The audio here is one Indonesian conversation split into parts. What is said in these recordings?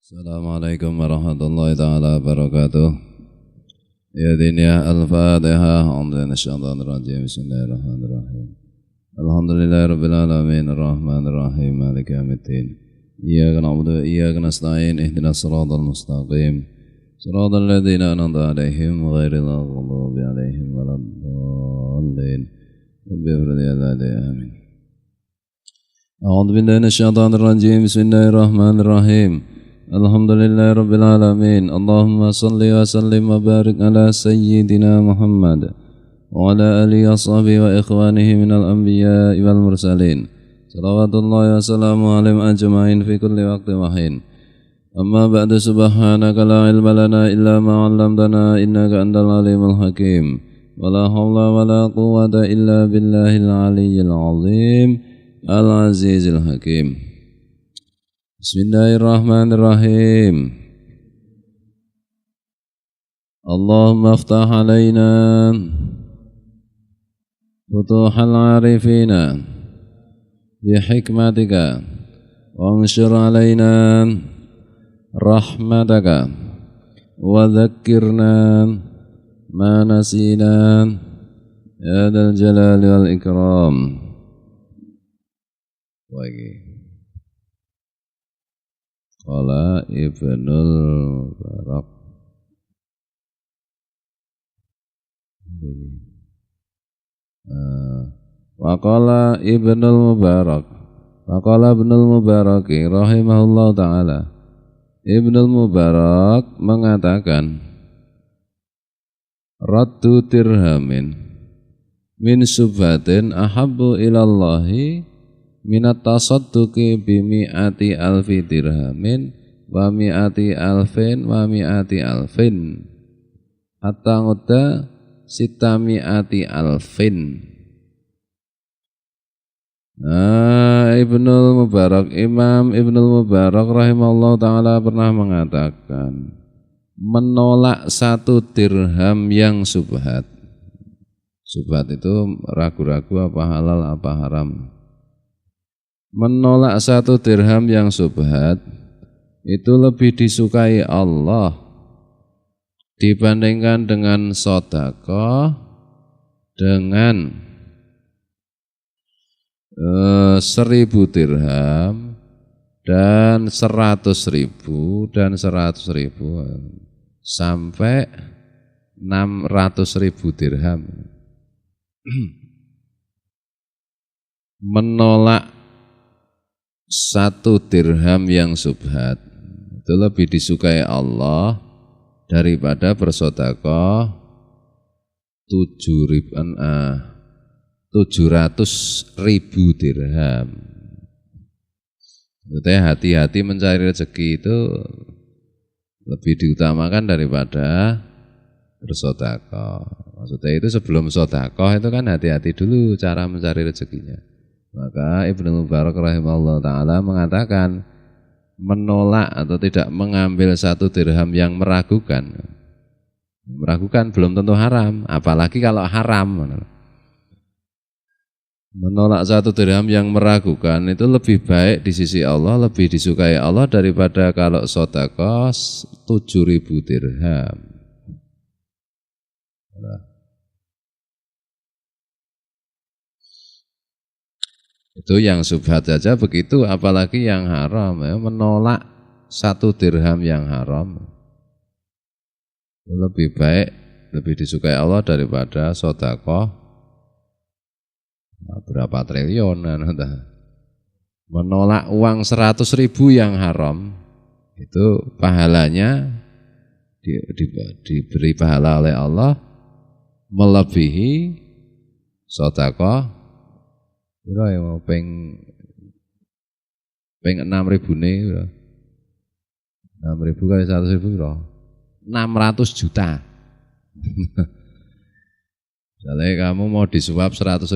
Assalamualaikum warahmatullahi taala wabarakatuh. Ya dinya al-Fatihah. Bismillahirrahmanirrahim. Bismillahirrahmanirrahim. Alhamdulillahirabbil alamin arrahmanir rahim maliki yaumiddin. Iyyaka na'budu wa iyyaka nasta'in ihdinas siratal mustaqim. Siratal ladzina an'amta 'alaihim ghairil maghdubi 'alaihim waladdallin. Amin. A'udzu billahi minasyaitonir rajim. Bismillahirrahmanirrahim. Alhamdulillahi rabbil alamin. Allahumma salli wa sallim wa barik ala sayyidina Muhammad wa ala alihi wa sahbihi wa ikhwanihi minal anbiya'i wal mursalin. Salawatullahi wa salamu alaihim ajma'in fi kulli waqtin wa hin. Amma ba'du, subhanaka la ilma lana illa ma 'allamtana innaka antal alimul hakim. Wa la hawla wa la quwwata illa billahil aliyyil azim al azizil hakim. Bismillahirrahmanirrahim. Allahumma aftah alaina futuhal arifina bihikmatika wa anshur alaina rahmataka wa dhakkirna ma nasina ya dzal jalali wal ikram. Qala Ibnul Mubarak wa qala Ibnul Mubarak wa qala Ibnul Mubarak rahimahullah ta'ala. Ibnul Mubarak mengatakan, raddu dirhamin min subhatin ahabbu ilallahi minat tasadduqi bimi'ati alfi dirhamin wa mi'ati alfin wa mi'ati alfin hatta ngudda sita mi'ati alfin. Ibnul Mubarak, Imam Ibnul Mubarak rahimahullah ta'ala pernah mengatakan, menolak satu dirham yang subhat. Subhat itu ragu-ragu apa halal apa haram. Menolak satu dirham yang subhat itu lebih disukai Allah dibandingkan dengan sedekah dengan 1000 dirham dan 100.000 dan 100.000 sampai 600.000 dirham. Menolak satu dirham yang subhat itu lebih disukai Allah daripada bersedekah 700.000 dirham. Jadi hati-hati mencari rezeki itu lebih diutamakan daripada bersedekah. Maksudnya itu sebelum sedekah itu kan hati-hati dulu cara mencari rezekinya. Maka Ibnu Mubarak rahimahullah ta'ala mengatakan, menolak atau tidak mengambil satu dirham yang meragukan. Meragukan belum tentu haram, apalagi kalau haram. Menolak satu dirham yang meragukan itu lebih baik di sisi Allah, lebih disukai Allah daripada kalau sedekah 7.000 dirham. Itu yang subhat saja begitu, apalagi yang haram ya. Menolak satu dirham yang haram lebih baik, lebih disukai Allah daripada sedekah berapa triliun. Menolak uang 100.000 yang haram itu pahalanya diberi pahala oleh Allah melebihi sedekah. Kira ya mau peng 6.000 nih, 6.000 kali 100.000 kira 600 juta. Misalnya kamu mau disuap 100.000,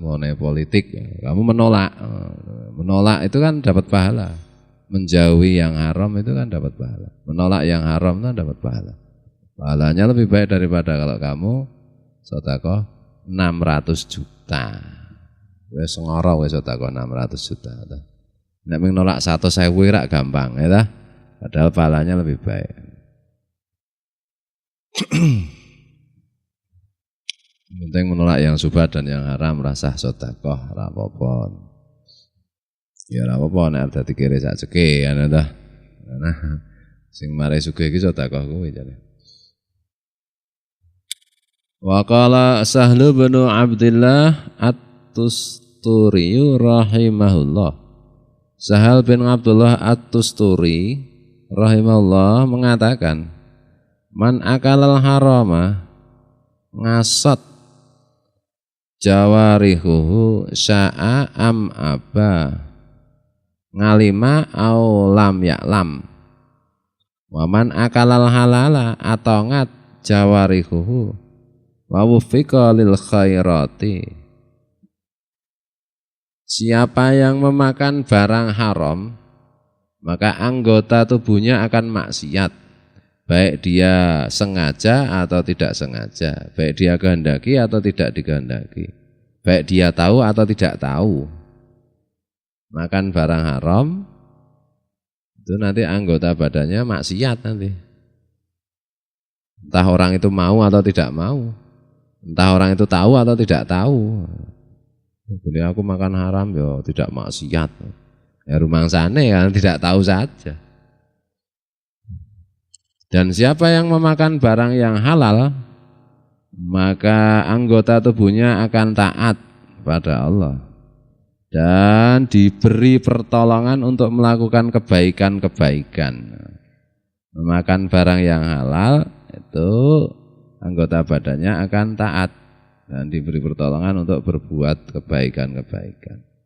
mau naik politik, kamu menolak itu kan dapat pahala. Menjauhi yang haram itu kan dapat pahala. Menolak yang haram itu kan dapat pahala. Pahalanya lebih baik daripada kalau kamu sedekah 600 juta. Wes ngoro wes sedekah 600 juta. Nek menolak 100.000 rak gampang ya ta. Padahal pahalanya lebih baik. Penting menolak yang subhat dan yang haram, rasa sedekah ora apa-apa. Ya ora apa-apa nek dadi kere sak ceke ana ta. Nah, sing mare sugih iki sedekah kuwi jane. Wa qala Sahlu bin Abdullah At-Tusturi rahimahullah. Sahal bin Abdullah At-Tusturi rahimahullah mengatakan, man akalal harama ngasat jawarihuhu sya'a am aba ngalima au lam ya'lam waman akalal halala atongat jawarihuhu wa wufiqa lil khairati. Siapa yang memakan barang haram maka anggota tubuhnya akan maksiat, baik dia sengaja atau tidak sengaja, baik dia kehendaki atau tidak dikehendaki, baik dia tahu atau tidak tahu. Makan barang haram itu nanti anggota badannya maksiat nanti. Entah orang itu mau atau tidak mau, entah orang itu tahu atau tidak tahu. Jadi aku makan haram ya tidak maksiat. Ya rumangsane kan tidak tahu saja. Dan siapa yang memakan barang yang halal, maka anggota tubuhnya akan taat pada Allah dan diberi pertolongan untuk melakukan kebaikan-kebaikan. Memakan barang yang halal itu anggota badannya akan taat dan diberi pertolongan untuk berbuat kebaikan-kebaikan.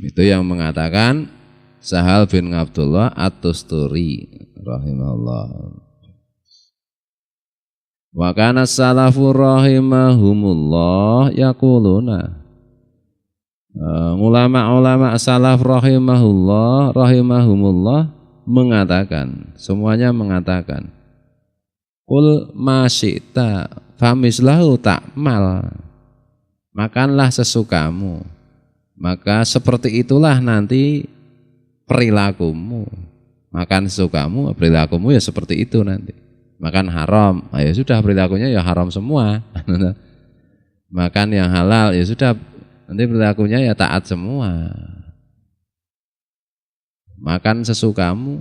Itu yang mengatakan Sahal bin Abdullah At-Tusturi rahimahullah. Wa kana salafu rahimahumullah yaquluna. Ulama-ulama salaf rahimahumullah mengatakan, semuanya mengatakan, qul ma syi'ta famislahu ta'mal. Makanlah sesukamu, maka seperti itulah nanti perilakumu. Makan sesukamu, perilakumu ya seperti itu nanti. Makan haram, ya sudah perilakunya ya haram semua. Makan yang halal, ya sudah nanti perilakunya ya taat semua. Makan sesukamu,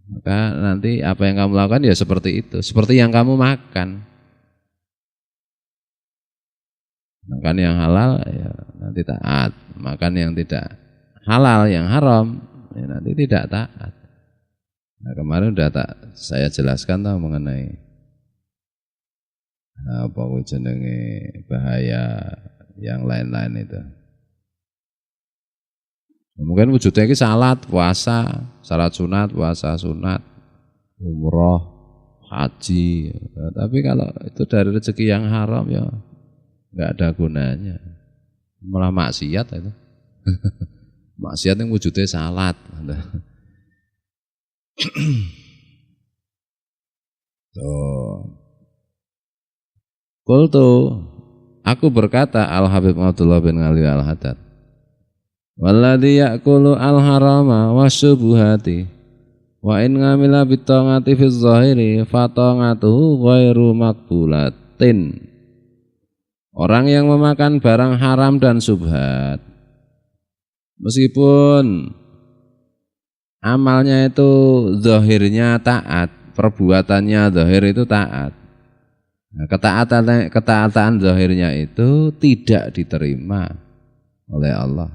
maka nanti apa yang kamu lakukan ya seperti itu, seperti yang kamu makan. Makan yang halal ya nanti taat, makan yang tidak halal, yang haram ya nanti tidak taat. Nah, kemarin sudah saya jelaskan tahu mengenai apa jenenge bahaya yang lain-lain itu. Mungkin wujudnya ini salat, puasa, salat sunat, puasa sunat, umroh, haji. Ya, tapi kalau itu dari rezeki yang haram ya nggak ada gunanya, malah maksiat itu. Maksiat yang wujudnya salat. Qultu, aku berkata Al-Habib Abdullah bin Ali Al-Haddad, walladhi ya'kulu al-harama wa syubuhati wa in ngamila bitongati fi zahiri fatongatuhu ghairu makbulatin. Orang yang memakan barang haram dan subhat, meskipun amalnya itu zahirnya taat, perbuatannya zahir itu taat, nah, ketaatan zahirnya itu tidak diterima oleh Allah.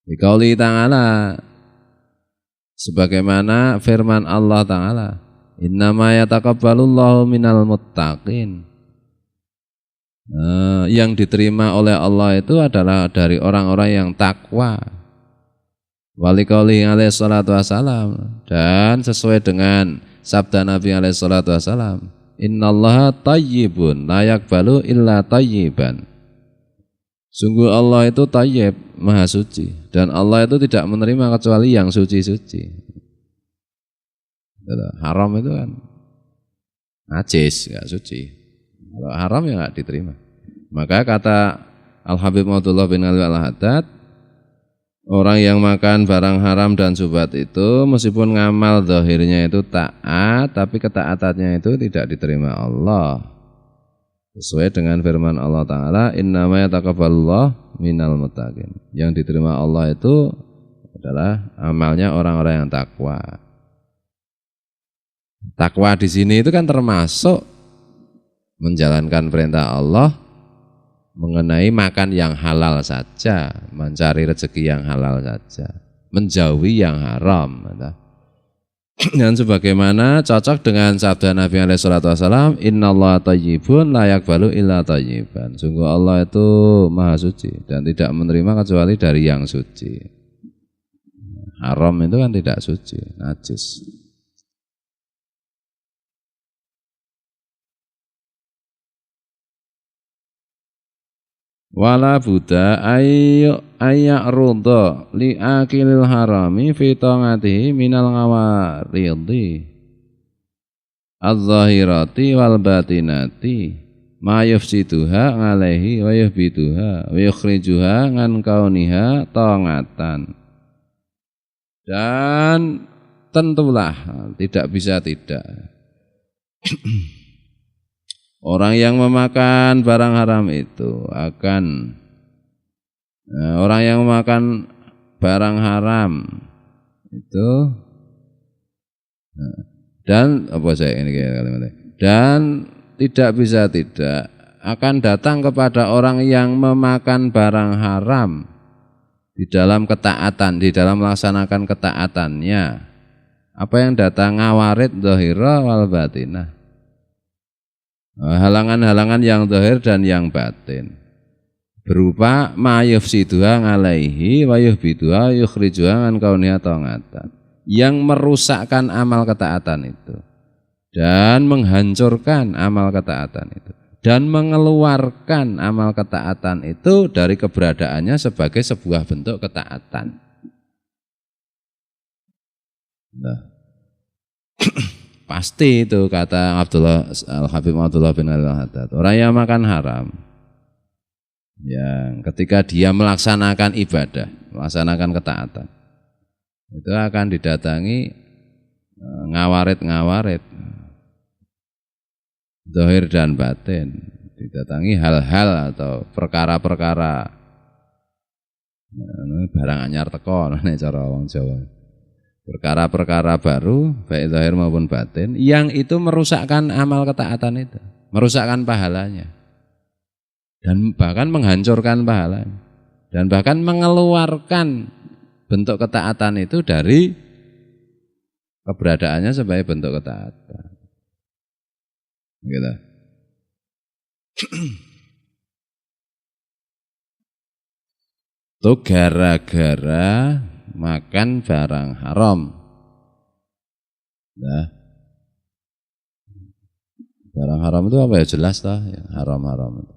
Dikauli ta'ala, sebagaimana firman Allah Ta'ala, innama yataqabbalullahu minal muttaqin. Yang diterima oleh Allah itu adalah dari orang-orang yang takwa. Walikauli alaihi salatu wassalam, dan sesuai dengan sabda Nabi alaihi salatu wassalam, innallaha tayyibun la yaqbalu illa tayyiban. Sungguh Allah itu tayyib, maha suci, dan Allah itu tidak menerima kecuali yang suci-suci. Haram itu kan najis, enggak suci. Kalau haram ya enggak diterima. Maka kata Al-Habib Abdullah bin Ali Al-Haddad, Orang yang makan barang haram dan syubhat itu meskipun ngamal zahirnya itu taat, tapi ketaatannya itu tidak diterima Allah. Sesuai dengan firman Allah Ta'ala, innama yataqabbalullahu minal muttaqin. Yang diterima Allah itu adalah amalnya orang-orang yang takwa. Takwa di sini itu kan termasuk menjalankan perintah Allah, mengenai makan yang halal saja, mencari rezeki yang halal saja, menjauhi yang haram. Dan sebagaimana cocok dengan sabda Nabi SAW, innallaha thayyibun la yaqbalu illa thayyiban. Sungguh Allah itu maha suci dan tidak menerima kecuali dari yang suci. Haram itu kan tidak suci, najis. Wala buddha ayak rudha li akilil harami fi tangatihi minal ngawaridi az-zahirati wal batinati ma yufsiduha alaihi wa yuhbiduha wa yukhrijuha ngan kauniha tangatan. Dan tentulah tidak bisa tidak orang yang memakan barang haram itu akan orang yang memakan barang haram itu dan apa saya ini kalimatnya, dan tidak bisa tidak akan datang kepada orang yang memakan barang haram di dalam ketaatan, di dalam melaksanakan ketaatannya, apa yang datang ngawarid zahira wal batinah, halangan-halangan yang zahir dan yang batin, berupa ma yufsiduha alaihi wa yuhbiduha yukhrijuha an kauniha ta'atan, yang merusakkan amal ketaatan itu dan menghancurkan amal ketaatan itu dan mengeluarkan amal ketaatan itu dari keberadaannya sebagai sebuah bentuk ketaatan. Nah. Pasti itu kata Al-Habib Abdullah bin Al-Haddad, orang yang makan haram yang ketika dia melaksanakan ibadah, melaksanakan ketaatan, itu akan didatangi ngawarit-ngawarit zahir dan batin, didatangi hal-hal atau perkara-perkara barang anyar teko nek cara wong Jawa, perkara-perkara baru baik zahir maupun batin yang itu merusakkan amal ketaatan itu, merusakkan pahalanya dan bahkan menghancurkan pahalanya dan bahkan mengeluarkan bentuk ketaatan itu dari keberadaannya sebagai bentuk ketaatan. Gitu. Itu gara-gara makan barang haram. Nah, barang haram itu apa ya, jelas lah ya, haram-haram itu.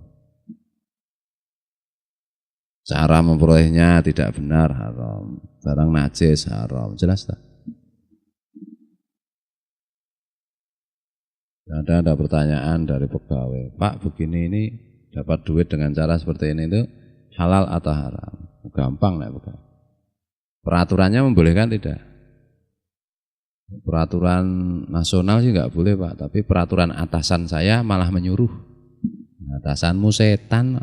Cara memperolehnya tidak benar, haram. Barang najis, haram, jelas lah. Ada pertanyaan dari pegawai, Pak, begini ini dapat duit dengan cara seperti ini itu halal atau haram? Gampang lah pegawai. Peraturannya membolehkan tidak? Peraturan nasional sih nggak boleh Pak, tapi peraturan atasan saya malah menyuruh. Atasanmu setan.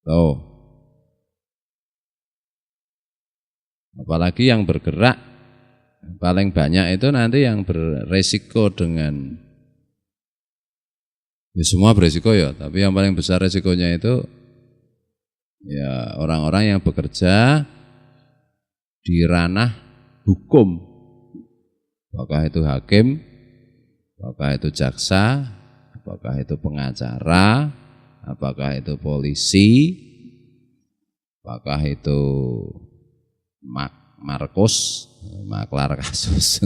Oh. Apalagi yang bergerak paling banyak itu nanti yang beresiko dengan, ya semua beresiko ya, tapi yang paling besar resikonya itu ya orang-orang yang bekerja di ranah hukum, apakah itu hakim, apakah itu jaksa, apakah itu pengacara, apakah itu polisi, apakah itu Markus, maklar kasus.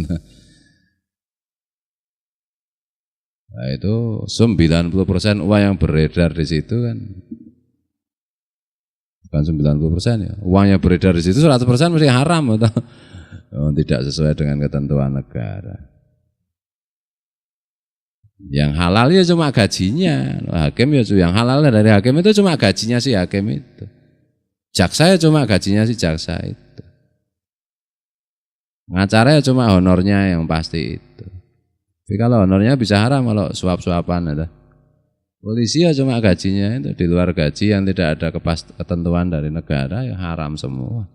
Nah, itu 90% uang yang beredar di situ kan, bukan 90% ya, uang yang beredar di situ 100% mesti haram atau tidak sesuai dengan ketentuan negara. Yang halal ya cuma gajinya. Hakim ya yang halal dari hakim itu cuma gajinya si hakim itu. Jaksa ya cuma gajinya si jaksa itu. Pengacara ya cuma honornya yang pasti itu. Tapi kalau honornya bisa haram kalau suap-suapan ada. Polisi ya cuma gajinya itu di luar gaji yang tidak ada ketentuan dari negara ya haram semua.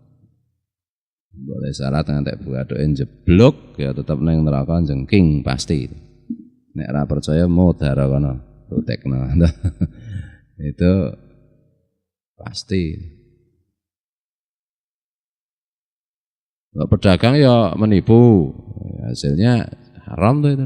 Boleh syarat ngantek buadoke jeblok ya tetap neng neraka jengking pasti. Nek ora percaya mudhar kono, tekno. Itu pasti. Kalau pedagang ya menipu, hasilnya haram tuh itu.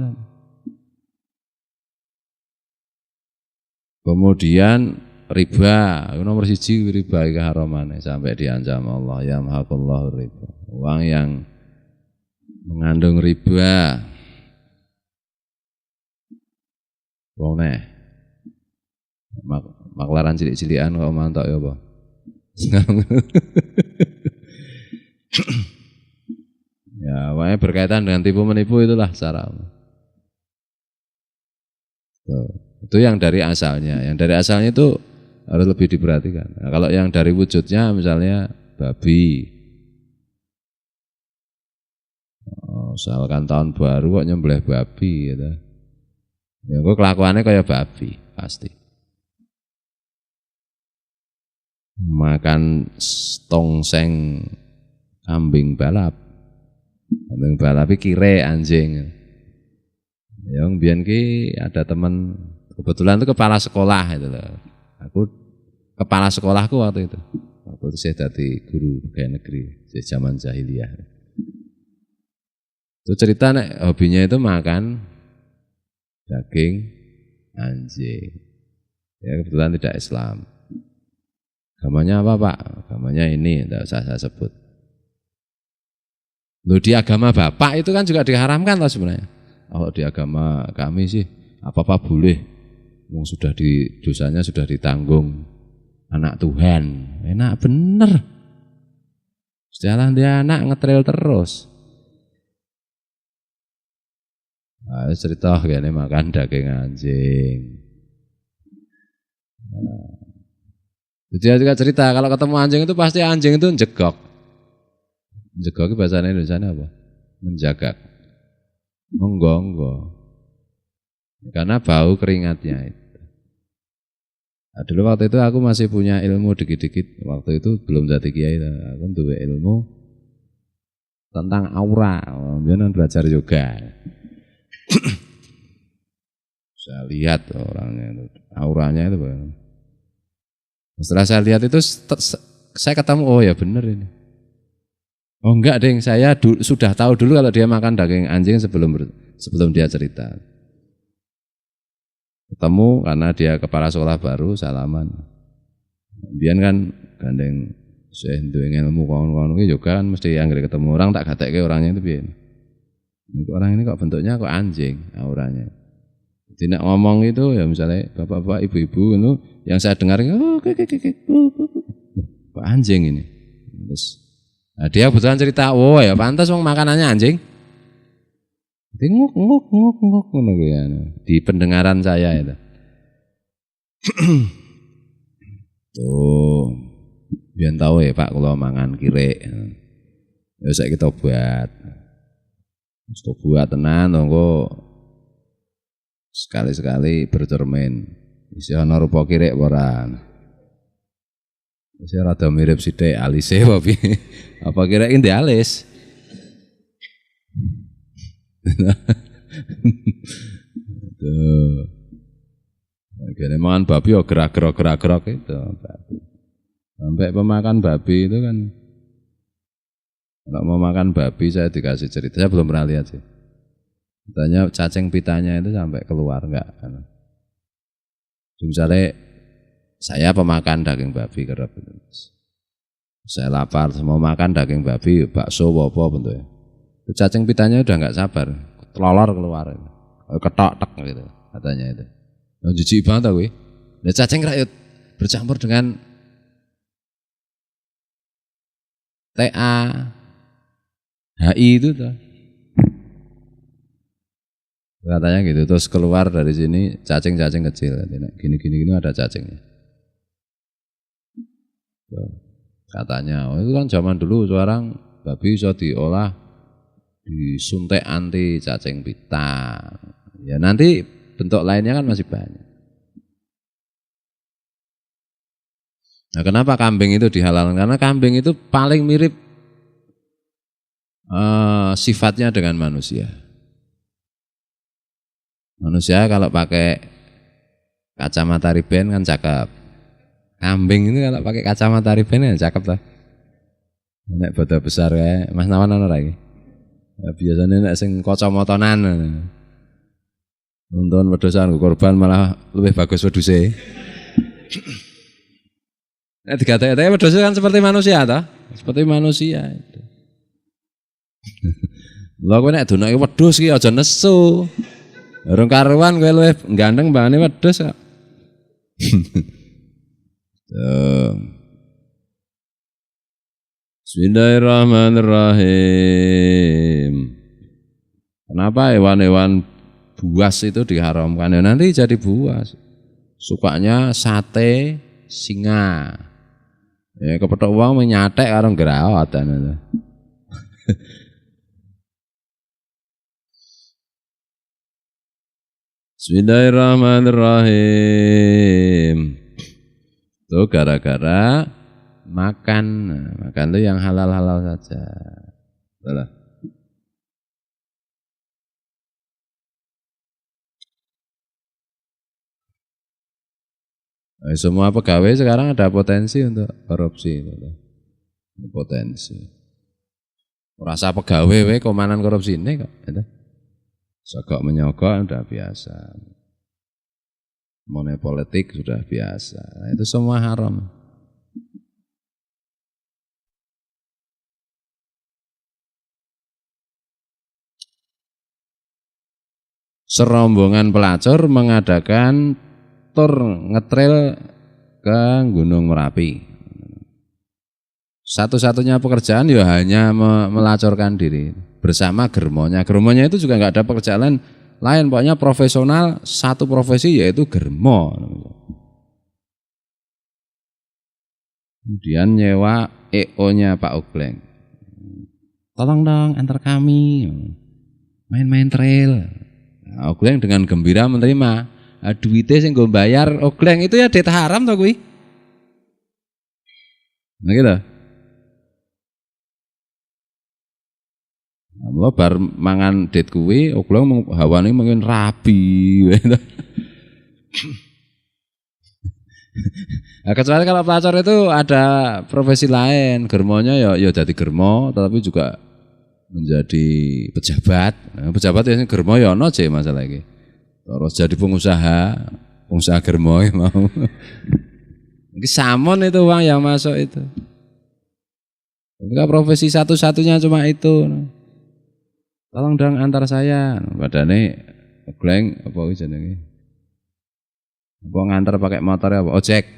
Kemudian riba, nomor 1 riba keharamannya sampai diancam Allah ya mahaqallahu riba. Uang yang mengandung riba. Wong neh. Maklaran cilik-cilikan kok mantok ya apa? Ya, makanya berkaitan dengan tipu menipu itulah cara. Itu yang dari asalnya. Yang dari asalnya itu harus lebih diperhatikan. Nah, kalau yang dari wujudnya misalnya babi. Misalkan tahun baru kok nyembelih babi gitu. Ya kok kelakuannya kayak babi pasti. Makan tongseng kambing balap. Kambing balap kire anjing. Yang biyen ki ada teman kebetulan itu kepala sekolah itu loh. Aku kepala sekolahku waktu itu. Waktu itu saya jadi guru pegawai negeri di zaman jahiliyah. Itu cerita nek hobinya itu makan daging anjing. Ya kebetulan tidak Islam. Agamanya apa Pak? Agamanya ini, tidak usah saya sebut. Loh di agama Bapak itu kan juga diharamkan loh sebenarnya. Kalau di agama kami sih apa-apa boleh. Sudah dosanya sudah ditanggung anak Tuhan. Enak bener. Sejalan dia anak ngetrail terus. Nah, cerita gini makan daging anjing. Nah, dia juga cerita kalau ketemu anjing itu pasti anjing itu njegok. Njegok itu bahasa Indonesia apa? Menjaga. Menggonggong. Karena bau keringatnya itu. Nah, dulu waktu itu aku masih punya ilmu dikit-dikit. Waktu itu belum jadi kiai. Aku punya ilmu tentang aura. Biar belajar yoga. Saya lihat orangnya itu, auranya itu bagaimana. Setelah saya lihat itu, saya ketemu, oh ya benar ini. Oh enggak deng, saya sudah tahu dulu kalau dia makan daging anjing sebelum dia cerita. Ketemu karena dia kepala sekolah baru, salaman. Biar kan gandeng saya duwe ilmu kawan-kawan itu juga kan mesti yang ketemu orang tak gatekke orangnya itu biar. Orang ini kok bentuknya kok anjing auranya. Tidak ngomong itu ya misalnya bapak-bapak ibu-ibu itu yang saya dengar oh kok anjing ini. Terus nah dia kebetulan cerita, oh ya pantas wong makanannya anjing. Nguk ya. Di pendengaran saya itu. Tuh, biar tahu ya Pak kalau mangan kire. Ya saya kita buat. Kita buat tenan tonggo sekali-sekali bercermin. Isi ana rupa kirek ora. Isi rada mirip sithik alise apa piye? Apa kirek iki alis? Tuh. Kene mangan babi yo gerak-gerak itu. Sampai pemakan babi itu kan kalau mau makan babi saya dikasih cerita, saya belum pernah lihat sih. Katanya cacing pitanya itu sampai keluar enggak kan. Misalnya saya pemakan daging babi kerap itu. Saya lapar, mau makan daging babi, bakso apa bentuknya. Cacing pitanya udah enggak sabar, telolor keluar. Ketok tek gitu katanya itu. Nah, jijik banget aku. Nah, cacing rakyat bercampur dengan TA, HI itu tuh. Katanya gitu, terus keluar dari sini cacing-cacing kecil. Gini ada cacingnya. Katanya, oh itu kan zaman dulu sekarang babi bisa diolah, disuntik anti cacing pita. Ya nanti bentuk lainnya kan masih banyak. Nah kenapa kambing itu dihalalkan? Karena kambing itu paling mirip sifatnya dengan manusia. Manusia kalau pakai kacamata riben kan cakep. Kambing itu kalau pakai kacamata riben ya cakep lah. Nek bodo besar kayak Mas Nawan ana lagi. Ya, biasanya nek sing kacamatanan. Nonton wedosan korban malah lebih bagus weduse. Nek dikata-kata wedus kan seperti manusia toh? Seperti manusia itu. Lha kowe nek donake wedhus ki aja nesu. Orang karuan kowe luwih ganteng mbane wedhus kok. Bismillahirrahmanirrahim. Kenapa hewan-hewan buas itu diharamkan? Ya nanti jadi buas. Sukanya sate singa. Ya kepethuk wong menyatek karo ngrawat ana. Bismillahirrahmanirrahim. Tuh gara-gara makan tuh yang halal-halal saja. Betul. Semua pegawai sekarang ada potensi untuk korupsi. Potensi. Rasa pegawai komandan korupsi ini kok. Sogok menyogok sudah biasa. Money politik sudah biasa. Itu semua haram. Serombongan pelacur mengadakan tur ngetrail ke Gunung Merapi. Satu-satunya pekerjaan ya hanya melacurkan diri bersama germonya. Germonya itu juga nggak ada pekerjaan lain, pokoknya profesional satu profesi yaitu germo. Kemudian nyewa EO-nya Pak Ogleng. Tolong dong antar kami main-main trail. Nah, Ogleng dengan gembira menerima. Duitnya sing nggo bayar Ogleng itu ya det haram to kuwi. Nah gitu. Nah, bar mangan det kuwi Ogleng hawane mungkin rabi. Nah, kecuali kalau pelacur itu ada profesi lain, germonya ya jadi germo, tetapi juga menjadi pejabat. Nah, pejabat ya germo ya ono je masalah iki. Terus jadi pengusaha germo ya mau. Ini samon itu uang yang masuk itu. Ketika profesi satu-satunya cuma itu. Tolong dong antar saya. Badane Ogleng apa iki jenenge? Apa ngantar pakai motor apa? Ojek.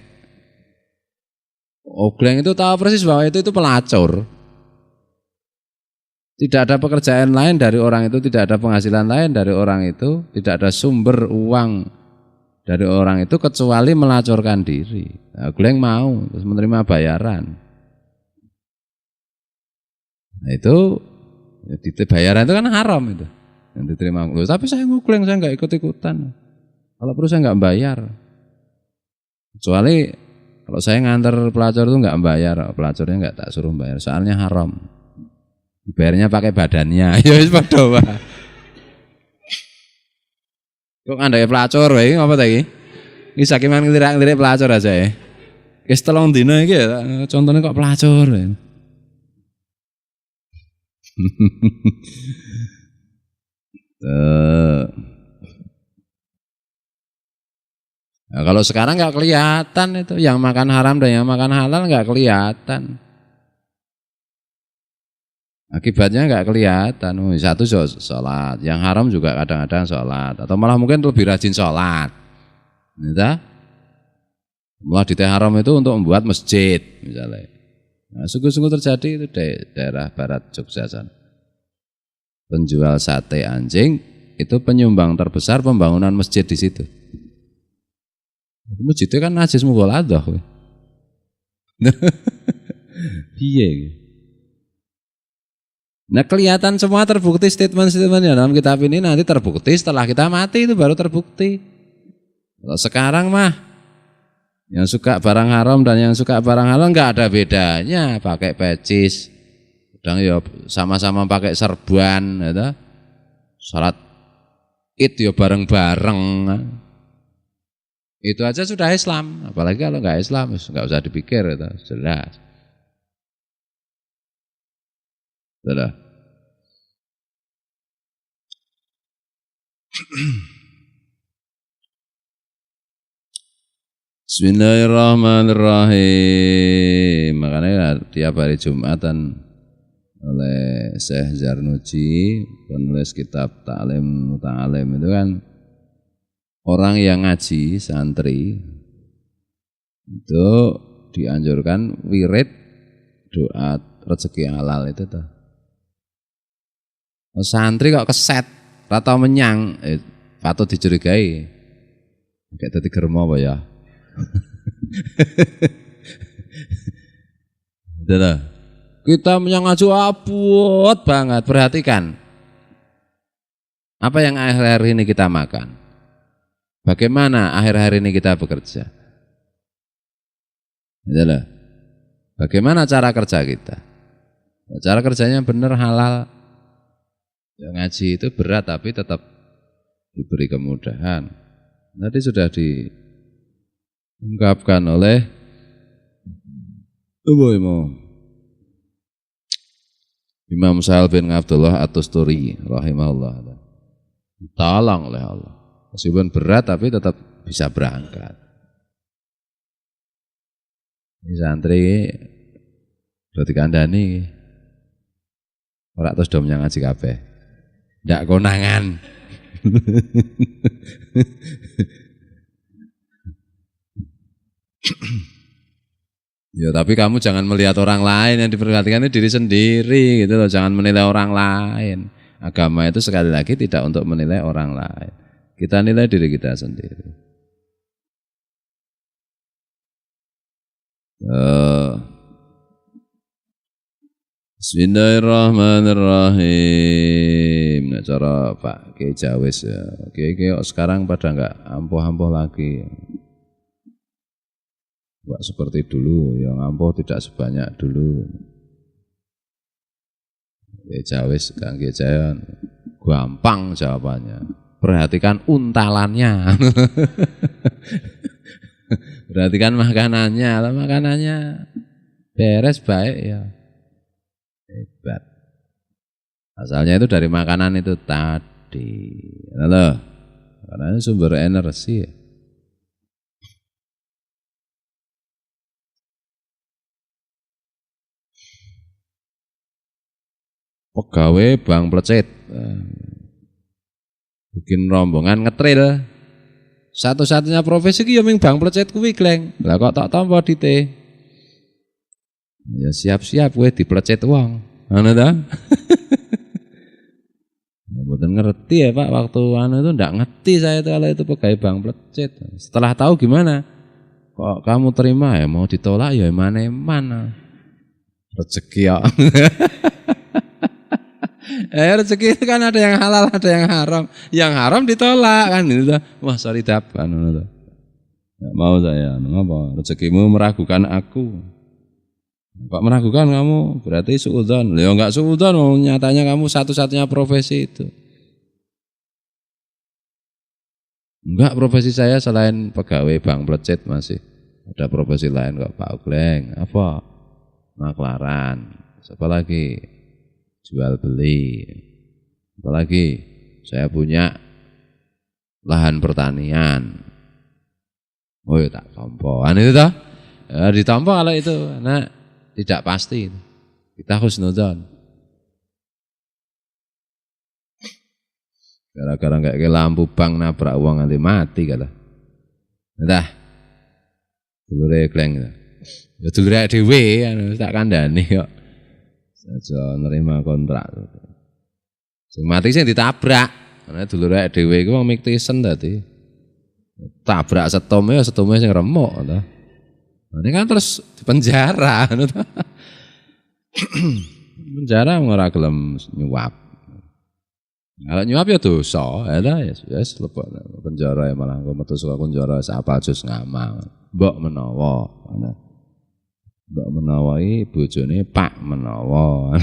Ogleng itu tahu persis bahwa itu pelacur. Tidak ada pekerjaan lain dari orang itu, tidak ada penghasilan lain dari orang itu, tidak ada sumber uang dari orang itu kecuali melacurkan diri. Ogleng mau terus menerima bayaran. Nah itu bayaran itu kan haram itu. Yang diterima. Tapi saya Ogleng, saya nggak ikut-ikutan. Kalau perlu saya nggak bayar, kecuali kalau saya nganter pelacur itu nggak bayar, pelacurnya nggak tak suruh bayar, soalnya haram. Bayarnya pakai badannya, ya wis padha wae. Kok ngandake pelacur wae ngapa ta iki? Iki sakiman ngelirik-ngelirik pelacur aja ya. Wis 3 dina iki ya, contohnya kok pelacur. Nah, kalau sekarang nggak kelihatan itu yang makan haram dan yang makan halal nggak kelihatan. Akibatnya nggak kelihatan. Satu sholat, yang haram juga kadang-kadang sholat, atau malah mungkin lebih rajin sholat. Gitu? Malah di haram itu untuk membuat masjid misalnya. Nah, sungguh-sungguh terjadi itu di daerah barat Jogja sana. Penjual sate anjing itu penyumbang terbesar pembangunan masjid di situ. Masjidnya kan najis mughaladah. Iya. Nah kelihatan semua terbukti statement-statement dalam kitab ini nanti terbukti setelah kita mati itu baru terbukti. Kalau sekarang mah yang suka barang haram dan yang suka barang halal nggak ada bedanya, pakai pecis, kadang ya sama-sama pakai serban, gitu. Salat Id ya bareng-bareng. Itu aja sudah Islam, apalagi kalau nggak Islam nggak usah dipikir itu jelas. Sudah. Bismillahirrahmanirrahim. Makanya tiap hari Jumatan oleh Syekh Zarnuji, penulis kitab Ta'lim Muta'alim itu kan orang yang ngaji, santri itu dianjurkan wirid doa rezeki halal itu tuh. Santri kok keset, atau menyang, patut dicurigai. Kayak tadi germo apa ya? Kita menyang ngaji abot banget, perhatikan. Apa yang akhir-akhir ini kita makan? Bagaimana akhir-akhir ini kita bekerja? Itulah. Bagaimana cara kerja kita? Cara kerjanya benar halal. Yang ngaji itu berat tapi tetap diberi kemudahan. Tadi sudah diungkapkan oleh Imam Sahal bin Abdullah At-Tusturi rahimahullah. Tolong oleh Allah. Meskipun berat tapi tetap bisa berangkat. Ini santri udah dikandani. Ora terus dom yang ngaji kabeh. Ndak konangan. Ya tapi kamu jangan melihat orang lain, yang diperhatikan itu diri sendiri gitu loh, jangan menilai orang lain. Agama itu sekali lagi tidak untuk menilai orang lain. Kita nilai diri kita sendiri. Bismillahirrahmanirrahim. Nah, cara Pak Kiai Jawis ya. Kiai sekarang pada enggak ampuh-ampuh lagi. Enggak seperti dulu, yang ampuh tidak sebanyak dulu. Kiai Jawis, Kang Kiai Jayan, gampang jawabannya. Perhatikan untalannya. Perhatikan makanannya, makanannya beres baik ya. Hebat. Asalnya itu dari makanan itu tadi. Halo. Karena ini sumber energi. Pegawai Bank Plecet. Bikin rombongan ngetril. Satu-satunya profesi ki ya ming Bank Plecet kuwi, Gleng. Lah kok tak tampa dite. Ya siap-siap gue diplecet uang. Anu ta? Mboten ngerti ya Pak, waktu anu itu ndak ngerti saya itu kalau itu pegawai Bank Plecet. Setelah tahu gimana? Kok kamu terima ya, mau ditolak ya mana? Rezeki ya. Rezeki itu kan ada yang halal, ada yang haram. Yang haram ditolak kan itu. Wah, sorry dap kan ngono to. Enggak mau saya, ngapa? Rezekimu meragukan aku. Pak meragukan kamu, berarti suudzon. Ya enggak suudzon, nyatanya kamu satu-satunya profesi itu. Enggak, profesi saya selain pegawai Bank Plecet masih ada profesi lain kok Pak Gleng. Apa? Maklaran. Siapa lagi? Jual beli. Apa lagi? Saya punya lahan pertanian. Oh ya tak tompo. Itu toh? Ya, ditompo kalau itu. Nah, tidak pasti. Kita husnudzon. Gara-gara enggak ke lampu bank nabrak uang nanti mati kata. Entah. Dulure Gleng. Ya dulure dhewe anu tak kandhani kok. Saja nerima kontrak. Sing mati sing ditabrak. Nek dulure dhewe iku wong miktisen dadi. Tabrak setome sing remuk to. Ini kan terus di penjara. Penjara ora gelem nyuap. Kalau nyuap ya dosa, ya wis lebok penjara ya malah engko metu saka penjara sapal jus ngamal. Mbok menawa. Mbok menawa iki bojone Pak menawa.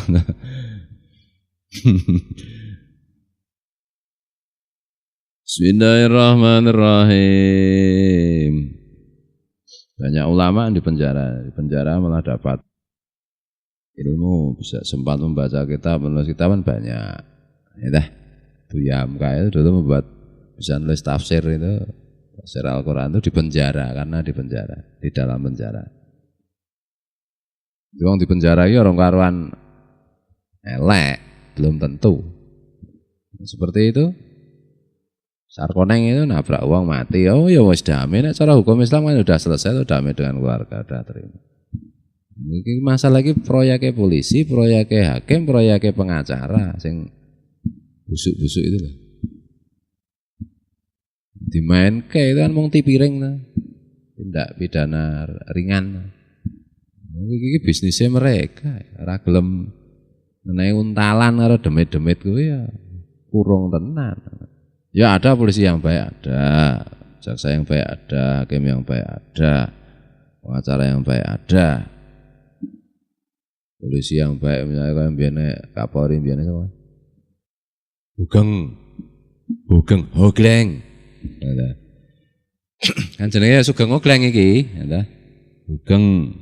Bismillahirrahmanirrahim. Banyak ulama di penjara malah dapat ilmu, bisa sempat membaca kitab, menulis kitab kan banyak. Ya dah, Buya Hamka itu dulu membuat bisa nulis tafsir itu, tafsir Al-Quran itu di penjara, karena di penjara, di dalam penjara. Wong di penjara itu orang karuan elek, belum tentu. Seperti itu. Sarkoneng itu nabrak uang mati, oh ya wis damai. Nek cara hukum Islam kan sudah selesai, sudah damai dengan keluarga, sudah terima. Ini masalah lagi proyeknya polisi, proyeknya hakim, proyeknya pengacara, sing busuk-busuk itu loh. Dimain ke itu kan mung tipiring lah, tindak pidana ringan. Ini bisnisnya mereka, ora gelem mengenai untalan karo demit-demit kuwi ya kurung tenan. Ya ada polisi yang baik ada, jaksa yang baik ada, hakim yang baik ada, pengacara yang baik ada. Polisi yang baik misalnya kan biane Kapolri biane apa? Hugeng, Hogleng. Kan jenenge Sugeng Hogleng iki, ya. Hugeng.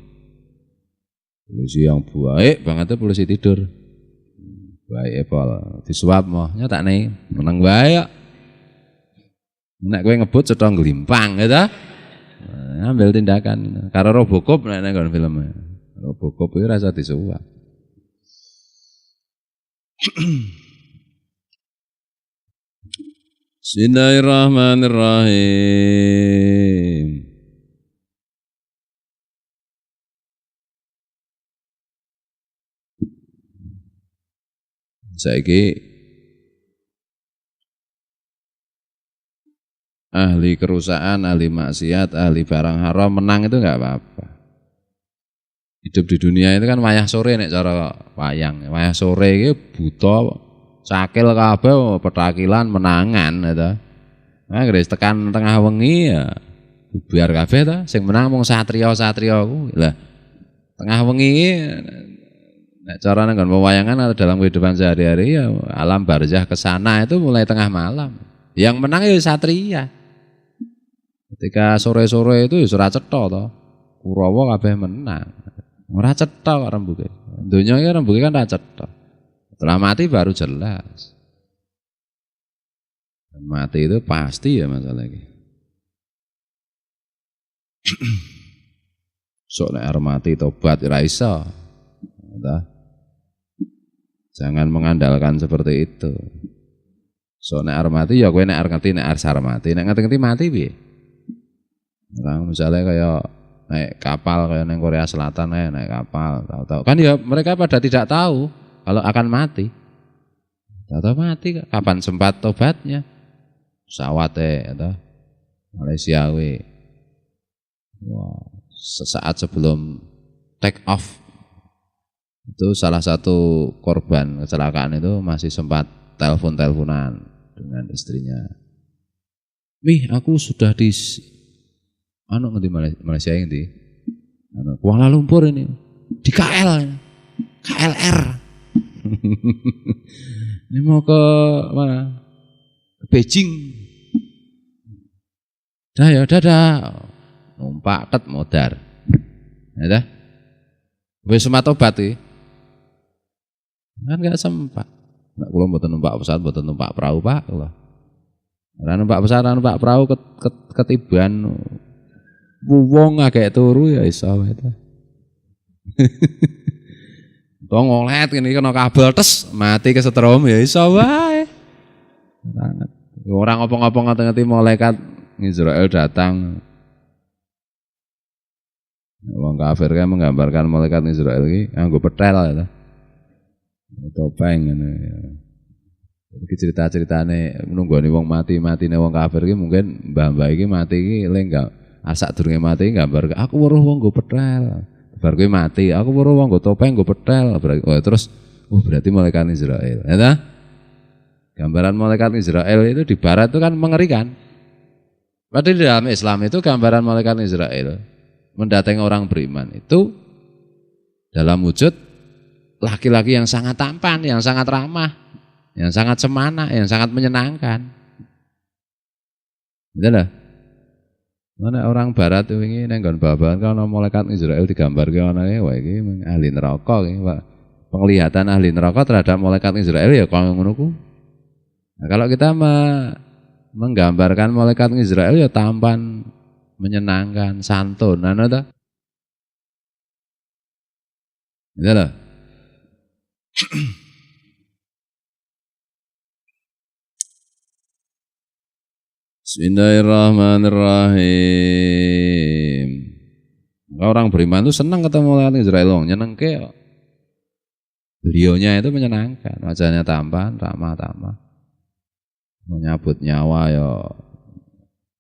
Polisi yang baik banget tuh polisi tidur. Baik epol, disuap moh nyatakne meneng bae. Nek kowe ngebut cetha glimpang gitu. Ambil tindakan. Karo Robocop nek nang film. Robocop itu rasa disuap. Bismillahirrahmanirrahim. Saiki ahli kerusakan, ahli maksiat, ahli barang haram menang itu enggak apa-apa. Hidup di dunia itu kan wayah sore nek cara wayang. Wayah sore iki buta, cakil kabeh petakilan menangan gitu. Nah, gres tekan tengah wengi ya biar kabeh to, sing menang mung satriya-satriya ku. Lah, tengah wengi iki nek cara nang pewayangan atau dalam kehidupan sehari-hari ya alam barzah ke sana itu mulai tengah malam. Yang menang ya satria. Ketika sore-sore itu ya ora cetha to. Kurawa kabeh menang. Ora cetha kok rembuge. Donya iki rembuge kan ora cetha. Setelah mati baru jelas. Dan mati itu pasti ya masalah ini. Sok nek arep mati tobat ora iso. Jangan mengandalkan seperti itu. So nek arep mati ya kowe nek arep ngerti nek arep mati, nek ngerti mati piye? Nah, misalnya kayak naik kapal kayak neng Korea Selatan naik kapal, tahu-tahu kan ya mereka pada tidak tahu kalau akan mati. Tahu mati kapan sempat tobatnya? Pesawatnya atau Malaysia we. Wah, sesaat sebelum take off itu salah satu korban kecelakaan itu masih sempat telepon-teleponan dengan istrinya. Mih, aku sudah di ngerti Malaysia yang di Kuala Lumpur ini di KLR. Ini mau ke mana? Ke Beijing. Dadah. Numpak tet modar. Ya dah. Wis sempat tobat iki. Kan enggak sempat. Nek kula mboten numpak pesawat, mboten numpak perahu, Pak. Ora numpak pesawat, numpak perahu ketiban wong agak turu ya iso itu. Tong ngolet ngene kena kabel tes mati kesetrum ya iso wae. Banget. Ora ngopong-ngopong ngerti malaikat Israel datang. Wong kafir kan menggambarkan malaikat Israel iki nganggo petel ya. Topeng ngene. Iki cerita-ceritane nunggoni wong matine wong kafir iki mungkin mbah-mbah iki mati iki lenggak asak durunge mati gambar aku weruh wong nggo pethel. Bar kowe mati, aku weruh wong nggo topeng nggo pethel. Terus berarti malaikat Israel. Ya ta? Gambaran malaikat Israel itu di barat itu kan mengerikan. Padahal di dalam Islam itu gambaran malaikat Israel mendatangi orang beriman itu dalam wujud laki-laki yang sangat tampan, yang sangat ramah, yang sangat semana, yang sangat menyenangkan. Betul lah. Mana orang barat itu ini nenggon babakan kalau malaikat Israel digambar ke orangnya, wah ini ahli neraka, Pak. Penglihatan ahli neraka terhadap malaikat Israel ya kalau menurutku. Nah, kalau kita menggambarkan malaikat Israel ya tampan, menyenangkan, santun, ada. Betul lah. Bismillahirrahmanirrahim. Orang beriman itu senang ketemu malaikat Israel, nyenengke. Beliaunya itu menyenangkan, wajahnya tampan, ramah-tamah. Menyabut nyawa ya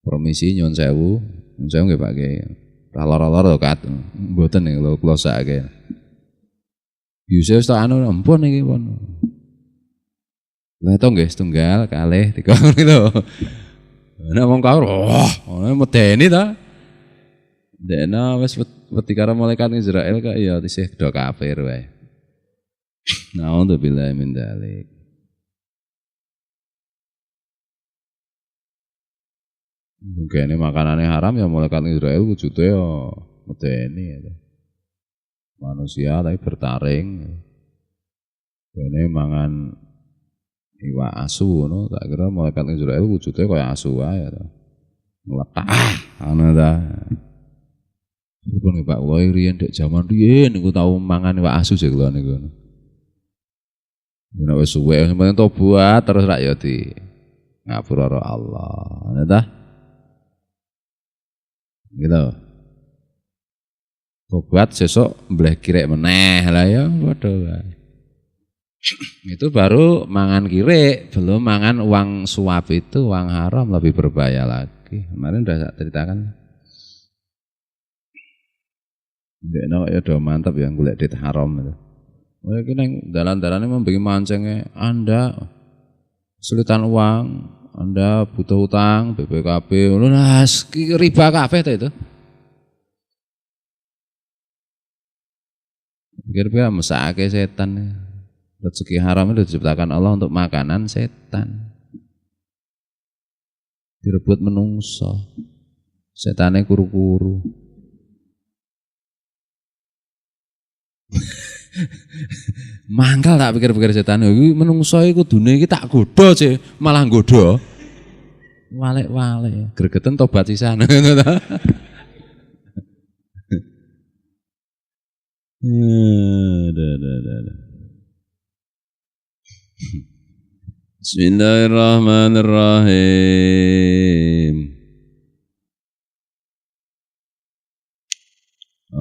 permisi nyun sewu nggih Pak Kiai. Lalor-lalor kat mboten niku lho kula sakake. Yusuf tak anu ampun iki pun. Lah to nggih setunggal kalih tiga gitu. Nek wong kawur medeni ta. Dene wis wedi karo malaikat Israel kok ya isih do kafir wae. Na'udzubillahi min dzalik. Mungkin ini makanannya haram ya malaikat Israel wujudnya ya medeni ya. Manusia tapi bertaring. Ini mangan iwak asu no, tak kira malaikat Israel wujudnya kayak asu aja to. Ngletak ana ta. Iku nek Pak Woi riyen dek jaman riyen niku tau mangan iwak asu sih kula niku. Nek wis suwe sampeyan tobat terus rak ya di ngapura Allah. Ana ta? Gitu. Tobat sesuk mbleh kirek meneh lah ya padha wae. Itu baru mangan kirek, belum mangan uang suap itu, uang haram lebih berbahaya lagi. Kemarin udah saya ceritakan. Ndekno ya do mantap ya golek duit haram itu. Oh iki nang dalan-dalane membengi mancenge Anda kesulitan uang, Anda butuh utang, BPKB, ngono riba kabeh ta itu. Kira-kira mesake setan. Rezeki haram itu diciptakan Allah untuk makanan setan. Direbut menungso. Setane kuru-kuru. Mangkal tak pikir-pikir setan iki menungso iku kudune iki tak godho sih, malah nggodho. Walik-walik, gregeten tobat sisan ngono ta. Bismillahirrahmanirrahim.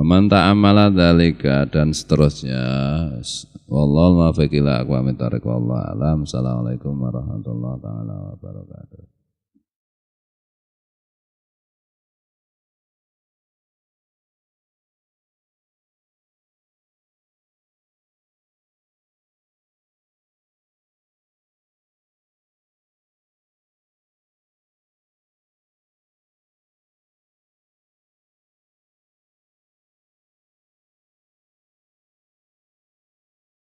Man ta'amala dzalika dan seterusnya. Wallahu muwaffiq ila aqwamit thoriq wallahu alam. Assalamualaikum warahmatullahi wabarakatuh.